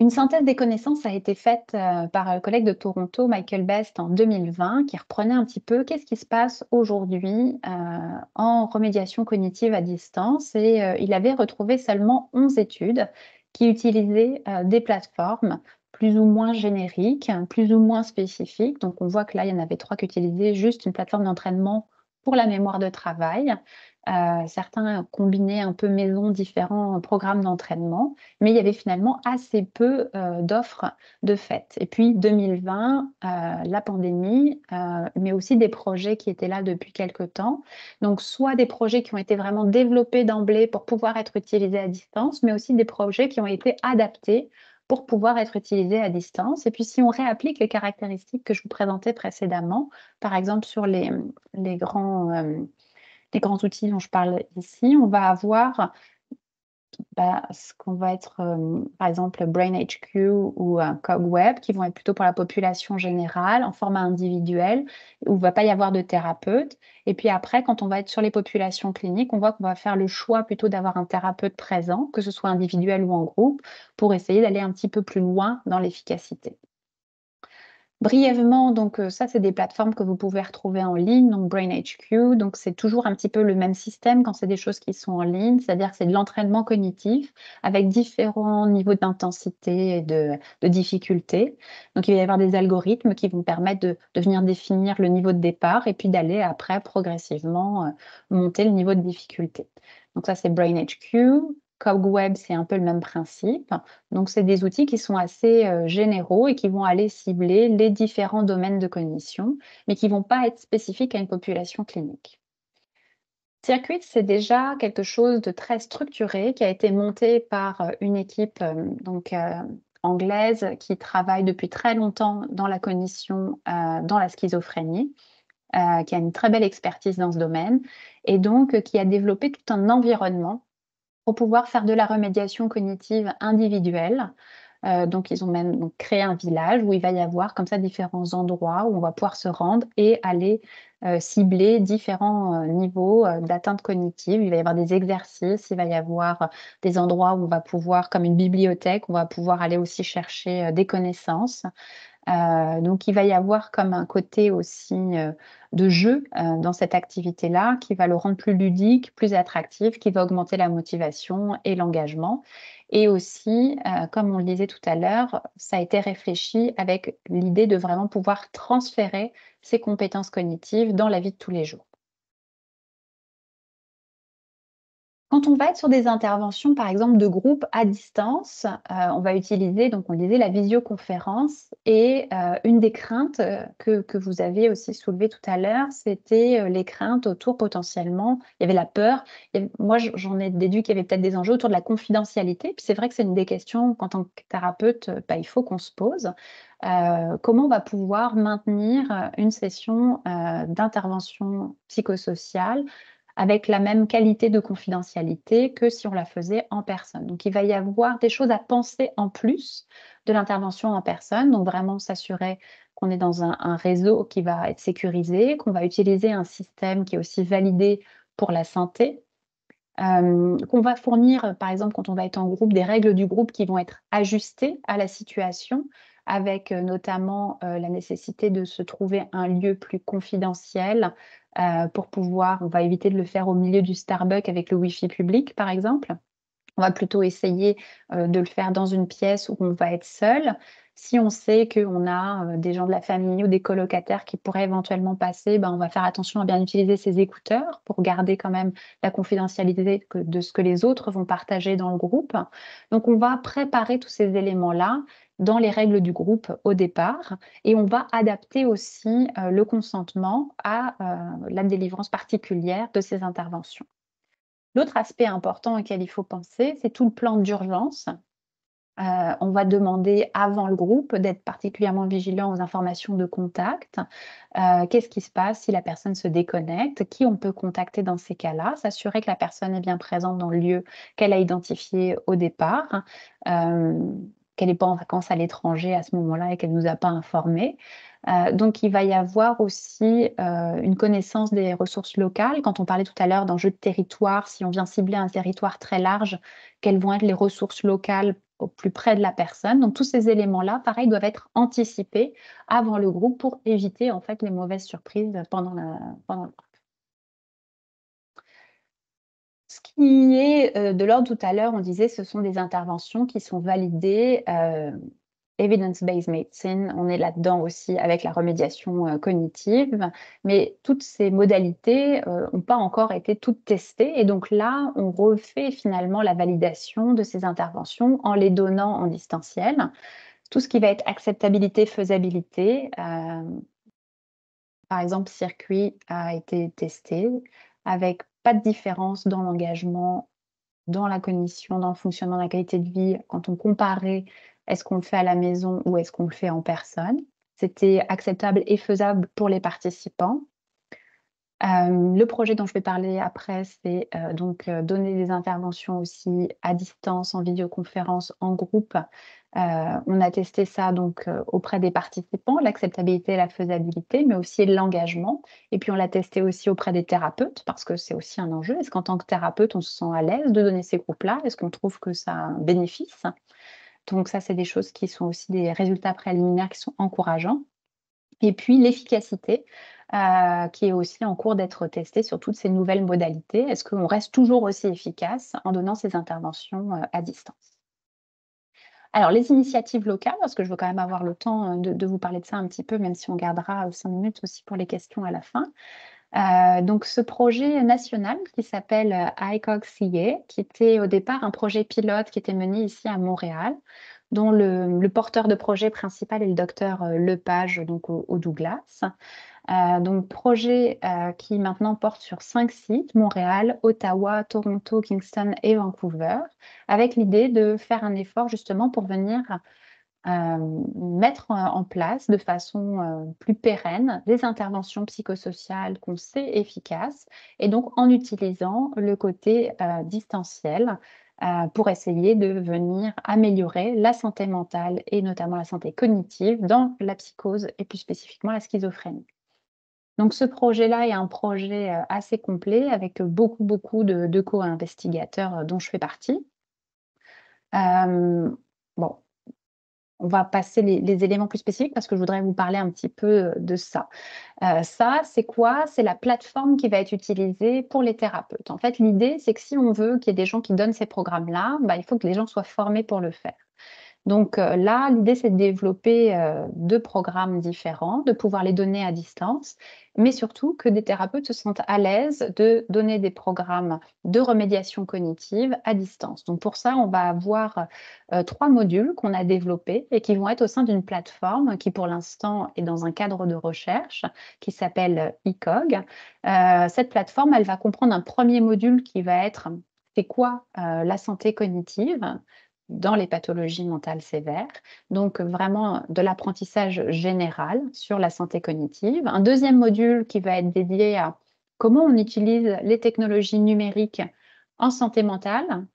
Une synthèse des connaissances a été faite par un collègue de Toronto, Michael Best, en 2020, qui reprenait un petit peu qu'est-ce qui se passe aujourd'hui en remédiation cognitive à distance. Et il avait retrouvé seulement 11 études qui utilisaient des plateformes plus ou moins génériques, plus ou moins spécifiques. Donc on voit que là, il y en avait 3 qui utilisaient juste une plateforme d'entraînement pour la mémoire de travail. Certains combinaient un peu maison différents programmes d'entraînement, mais il y avait finalement assez peu d'offres de fait. Et puis 2020, la pandémie, mais aussi des projets qui étaient là depuis quelque temps. Donc soit des projets qui ont été vraiment développés d'emblée pour pouvoir être utilisés à distance, mais aussi des projets qui ont été adaptés pour pouvoir être utilisés à distance. Et puis si on réapplique les caractéristiques que je vous présentais précédemment, par exemple sur les grands les grands outils dont je parle ici, on va avoir ce qu'on va être, par exemple, BrainHQ ou Cogweb, qui vont être plutôt pour la population générale, en format individuel, où il ne va pas y avoir de thérapeute. Et puis après, quand on va être sur les populations cliniques, on voit qu'on va faire le choix plutôt d'avoir un thérapeute présent, que ce soit individuel ou en groupe, pour essayer d'aller un petit peu plus loin dans l'efficacité. Brièvement, donc ça, c'est des plateformes que vous pouvez retrouver en ligne, donc BrainHQ. Donc c'est toujours un petit peu le même système quand c'est des choses qui sont en ligne, c'est-à-dire que c'est de l'entraînement cognitif avec différents niveaux d'intensité et de difficulté. Donc il va y avoir des algorithmes qui vont permettre de venir définir le niveau de départ et puis d'aller après progressivement monter le niveau de difficulté. Donc ça, c'est BrainHQ. Cobweb, c'est un peu le même principe. Donc, c'est des outils qui sont assez généraux et qui vont aller cibler les différents domaines de cognition, mais qui ne vont pas être spécifiques à une population clinique. Circuit, c'est déjà quelque chose de très structuré qui a été monté par une équipe anglaise qui travaille depuis très longtemps dans la cognition, dans la schizophrénie, qui a une très belle expertise dans ce domaine et donc qui a développé tout un environnement pour pouvoir faire de la remédiation cognitive individuelle. Donc ils ont même créé un village où il va y avoir comme ça différents endroits où on va pouvoir se rendre et aller cibler différents niveaux d'atteinte cognitive. Il va y avoir des exercices, il va y avoir des endroits où on va pouvoir, comme une bibliothèque, on va pouvoir aller aussi chercher des connaissances. Donc il va y avoir comme un côté aussi de jeu dans cette activité-là qui va le rendre plus ludique, plus attractif, qui va augmenter la motivation et l'engagement. Et aussi, comme on le disait tout à l'heure, ça a été réfléchi avec l'idée de vraiment pouvoir transférer ces compétences cognitives dans la vie de tous les jours. Quand on va être sur des interventions, par exemple, de groupe à distance, on va utiliser, donc on le disait, la visioconférence et une des craintes, que vous avez aussi soulevées tout à l'heure, c'était, les craintes autour potentiellement il y avait la peur, moi j'en ai déduit qu'il y avait peut-être des enjeux autour de la confidentialité, puis c'est vrai que c'est une des questions qu'en tant que thérapeute, il faut qu'on se pose. Comment on va pouvoir maintenir, une session, d'intervention psychosociale avec la même qualité de confidentialité que si on la faisait en personne. Donc il va y avoir des choses à penser en plus de l'intervention en personne, donc vraiment s'assurer qu'on est dans un réseau qui va être sécurisé, qu'on va utiliser un système qui est aussi validé pour la santé, qu'on va fournir, par exemple, quand on va être en groupe, des règles du groupe qui vont être ajustées à la situation, avec notamment la nécessité de se trouver un lieu plus confidentiel pour pouvoir, on va éviter de le faire au milieu du Starbucks avec le Wi-Fi public, par exemple. On va plutôt essayer de le faire dans une pièce où on va être seul. Si on sait qu'on a des gens de la famille ou des colocataires qui pourraient éventuellement passer, ben, on va faire attention à bien utiliser ses écouteurs pour garder quand même la confidentialité de ce que les autres vont partager dans le groupe. Donc, on va préparer tous ces éléments-là dans les règles du groupe au départ et on va adapter aussi le consentement à la délivrance particulière de ces interventions. L'autre aspect important auquel il faut penser, c'est tout le plan d'urgence. On va demander avant le groupe d'être particulièrement vigilant aux informations de contact. Qu'est-ce qui se passe si la personne se déconnecte? Qui on peut contacter dans ces cas-là? S'assurer que la personne est bien présente dans le lieu qu'elle a identifié au départ, qu'elle n'est pas en vacances à l'étranger à ce moment-là et qu'elle ne nous a pas informés. Donc, il va y avoir aussi une connaissance des ressources locales. Quand on parlait tout à l'heure d'enjeux de territoire, si on vient cibler un territoire très large, quelles vont être les ressources locales au plus près de la personne. Donc, tous ces éléments-là, pareil, doivent être anticipés avant le groupe pour éviter en fait les mauvaises surprises pendant le groupe. Ce qui est de l'ordre tout à l'heure, on disait ce sont des interventions qui sont validées evidence-based medicine, on est là-dedans aussi avec la remédiation cognitive, mais toutes ces modalités n'ont pas encore été toutes testées et donc là, on refait finalement la validation de ces interventions en les donnant en distanciel. Tout ce qui va être acceptabilité, faisabilité, par exemple, circuit a été testé avec pas de différence dans l'engagement, dans la cognition, dans le fonctionnement, la qualité de vie, quand on comparait est-ce qu'on le fait à la maison ou est-ce qu'on le fait en personne. C'était acceptable et faisable pour les participants. Le projet dont je vais parler après, c'est donc donner des interventions aussi à distance, en vidéoconférence, en groupe. On a testé ça donc auprès des participants, l'acceptabilité et la faisabilité, mais aussi l'engagement. Et puis on l'a testé aussi auprès des thérapeutes, parce que c'est aussi un enjeu. Est-ce qu'en tant que thérapeute, on se sent à l'aise de donner ces groupes-là? Est-ce qu'on trouve que ça a un bénéfice? Donc ça, c'est des choses qui sont aussi des résultats préliminaires qui sont encourageants. Et puis l'efficacité, qui est aussi en cours d'être testée sur toutes ces nouvelles modalités. Est-ce qu'on reste toujours aussi efficace en donnant ces interventions à distance? Alors les initiatives locales, parce que je veux quand même avoir le temps de vous parler de ça un petit peu, même si on gardera 5 minutes aussi pour les questions à la fin. Donc ce projet national qui s'appelle ICOG-CA, qui était au départ un projet pilote qui était mené ici à Montréal, dont le porteur de projet principal est le docteur Lepage, donc au Douglas. Donc projet qui maintenant porte sur 5 sites, Montréal, Ottawa, Toronto, Kingston et Vancouver, avec l'idée de faire un effort justement pour venir mettre en place de façon plus pérenne des interventions psychosociales qu'on sait efficaces et donc en utilisant le côté distanciel pour essayer de venir améliorer la santé mentale et notamment la santé cognitive dans la psychose et plus spécifiquement la schizophrénie. Donc ce projet-là est un projet assez complet avec beaucoup de co-investigateurs dont je fais partie. Bon, on va passer les éléments plus spécifiques parce que je voudrais vous parler un petit peu de ça. Ça, c'est quoi? C'est la plateforme qui va être utilisée pour les thérapeutes. En fait, l'idée, c'est que si on veut qu'il y ait des gens qui donnent ces programmes-là, bah, il faut que les gens soient formés pour le faire. Donc là, l'idée, c'est de développer 2 programmes différents, de pouvoir les donner à distance, mais surtout que des thérapeutes se sentent à l'aise de donner des programmes de remédiation cognitive à distance. Donc pour ça, on va avoir 3 modules qu'on a développés et qui vont être au sein d'une plateforme qui, pour l'instant, est dans un cadre de recherche qui s'appelle ICOG. Cette plateforme, elle va comprendre un premier module qui va être: c'est quoi la santé cognitive dans les pathologies mentales sévères, donc vraiment de l'apprentissage général sur la santé cognitive. Un deuxième module qui va être dédié à comment on utilise les technologies numériques en santé mentale,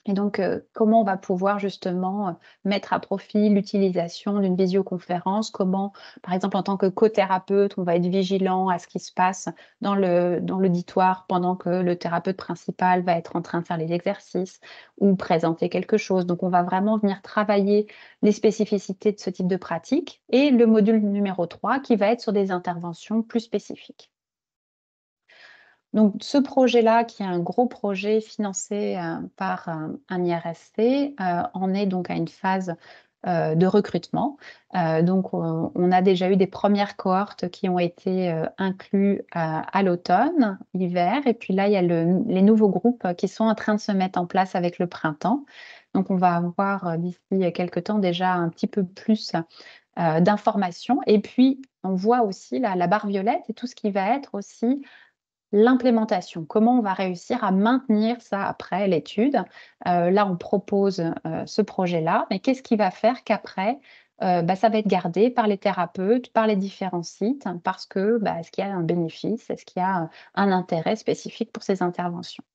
Et donc, comment on va pouvoir justement, mettre à profit l'utilisation d'une visioconférence? Comment, par exemple, en tant que cothérapeute, on va être vigilant à ce qui se passe dans l'auditoire pendant que le thérapeute principal va être en train de faire les exercices ou présenter quelque chose. Donc on va vraiment venir travailler les spécificités de ce type de pratique et le module numéro 3 qui va être sur des interventions plus spécifiques. Donc ce projet-là, qui est un gros projet financé, par, un IRST, en est donc à une phase, de recrutement. Donc on a déjà eu des premières cohortes qui ont été, inclus, à l'automne, hiver et puis là, il y a les nouveaux groupes qui sont en train de se mettre en place avec le printemps. Donc on va avoir, d'ici quelque temps déjà un petit peu plus, d'informations et puis on voit aussi la barre violette et tout ce qui va être aussi l'implémentation, comment on va réussir à maintenir ça après l'étude? Là, on propose, ce projet-là, mais qu'est-ce qui va faire qu'après, ça va être gardé par les thérapeutes, par les différents sites? Parce que, est-ce qu'il y a un bénéfice? Est-ce qu'il y a, un intérêt spécifique pour ces interventions?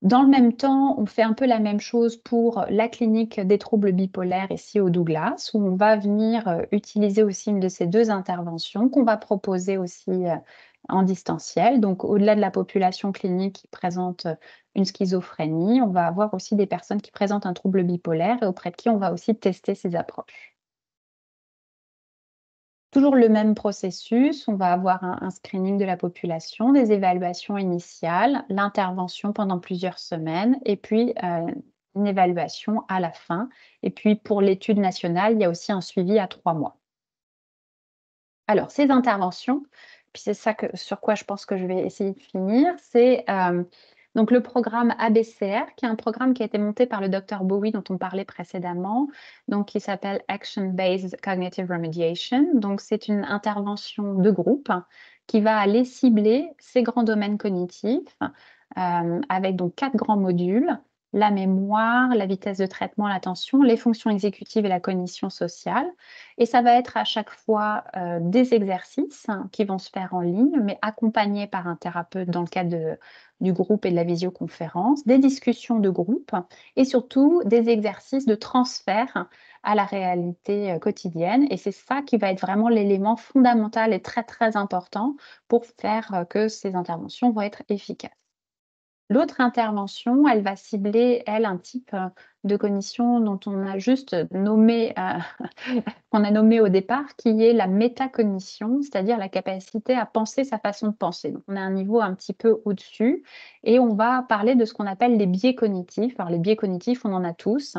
Dans le même temps, on fait un peu la même chose pour la clinique des troubles bipolaires ici au Douglas, où on va venir, utiliser aussi une de ces 2 interventions qu'on va proposer aussi, en distanciel. Donc au-delà de la population clinique qui présente, une schizophrénie, on va avoir aussi des personnes qui présentent un trouble bipolaire et auprès de qui on va aussi tester ces approches. Toujours le même processus, on va avoir un screening de la population, des évaluations initiales, l'intervention pendant plusieurs semaines et puis, une évaluation à la fin et puis pour l'étude nationale, il y a aussi un suivi à 3 mois. Alors ces interventions, puis c'est ça sur quoi je pense que je vais essayer de finir, c'est, donc le programme ABCR, qui est un programme qui a été monté par le docteur Bowie dont on parlait précédemment, donc qui s'appelle Action Based Cognitive Remediation. Donc c'est une intervention de groupe qui va aller cibler ces grands domaines cognitifs, avec donc 4 grands modules: la mémoire, la vitesse de traitement, l'attention, les fonctions exécutives et la cognition sociale. Et ça va être à chaque fois, des exercices qui vont se faire en ligne, mais accompagnés par un thérapeute dans le cadre du groupe et de la visioconférence, des discussions de groupe et surtout des exercices de transfert à la réalité, quotidienne et c'est ça qui va être vraiment l'élément fondamental et très, très important pour faire, que ces interventions vont être efficaces. L'autre intervention, elle va cibler, elle, un type, de cognition dont on a juste nommé, qu'on a nommé au départ, qui est la métacognition, c'est-à-dire la capacité à penser sa façon de penser. Donc on a un niveau un petit peu au-dessus et on va parler de ce qu'on appelle les biais cognitifs. Alors les biais cognitifs, on en a tous.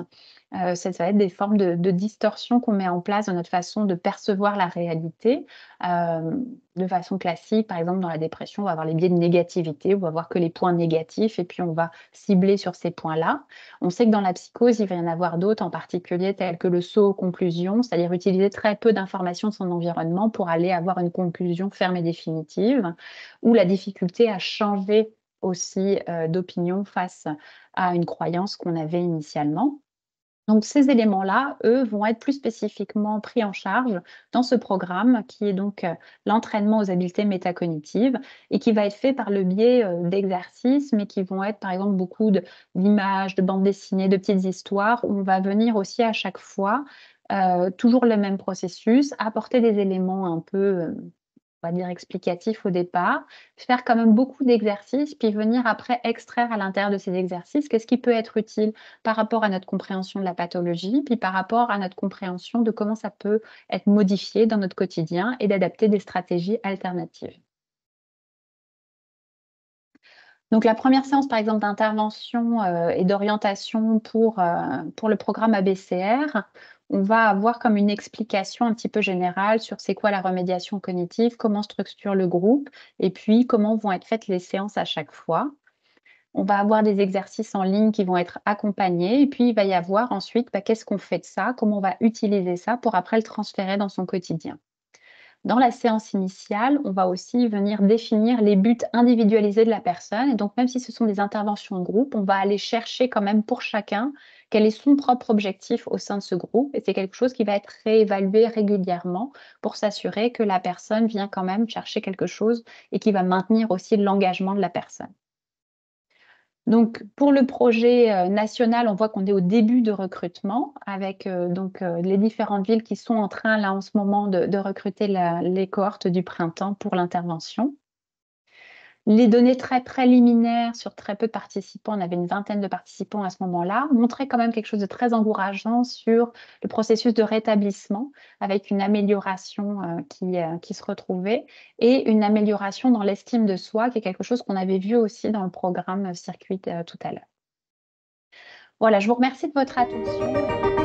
Ça va être des formes de distorsion qu'on met en place dans notre façon de percevoir la réalité. De façon classique, par exemple, dans la dépression, on va avoir les biais de négativité, on va voir que les points négatifs et puis on va cibler sur ces points-là. On sait que dans la psychose, il va y en avoir d'autres, en particulier tels que le saut aux conclusions, c'est-à-dire utiliser très peu d'informations de son environnement pour aller avoir une conclusion ferme et définitive, ou la difficulté à changer aussi, d'opinion face à une croyance qu'on avait initialement. Donc ces éléments-là, eux, vont être plus spécifiquement pris en charge dans ce programme qui est donc, l'entraînement aux habiletés métacognitives et qui va être fait par le biais, d'exercices, mais qui vont être par exemple beaucoup d'images, de bandes dessinées, de petites histoires où on va venir aussi à chaque fois, toujours le même processus, apporter des éléments un peu, on va dire explicatif au départ, faire quand même beaucoup d'exercices, puis venir après extraire à l'intérieur de ces exercices qu'est-ce qui peut être utile par rapport à notre compréhension de la pathologie, puis par rapport à notre compréhension de comment ça peut être modifié dans notre quotidien et d'adapter des stratégies alternatives. Donc la première séance, par exemple, d'intervention, et d'orientation pour le programme ABCR, on va avoir comme une explication un petit peu générale sur c'est quoi la remédiation cognitive, comment structure le groupe et puis comment vont être faites les séances à chaque fois. On va avoir des exercices en ligne qui vont être accompagnés et puis il va y avoir ensuite, qu'est-ce qu'on fait de ça? Comment on va utiliser ça pour après le transférer dans son quotidien? Dans la séance initiale, on va aussi venir définir les buts individualisés de la personne. Et donc, même si ce sont des interventions de groupe, on va aller chercher quand même pour chacun quel est son propre objectif au sein de ce groupe. Et c'est quelque chose qui va être réévalué régulièrement pour s'assurer que la personne vient quand même chercher quelque chose et qui va maintenir aussi l'engagement de la personne. Donc, pour le projet national, on voit qu'on est au début de recrutement avec les différentes villes qui sont en train, là, en ce moment, de recruter les cohortes du printemps pour l'intervention. Les données très préliminaires sur très peu de participants, on avait une vingtaine de participants à ce moment-là, montraient quand même quelque chose de très encourageant sur le processus de rétablissement, avec une amélioration qui se retrouvait et une amélioration dans l'estime de soi, qui est quelque chose qu'on avait vu aussi dans le programme Circuit tout à l'heure. Voilà, je vous remercie de votre attention.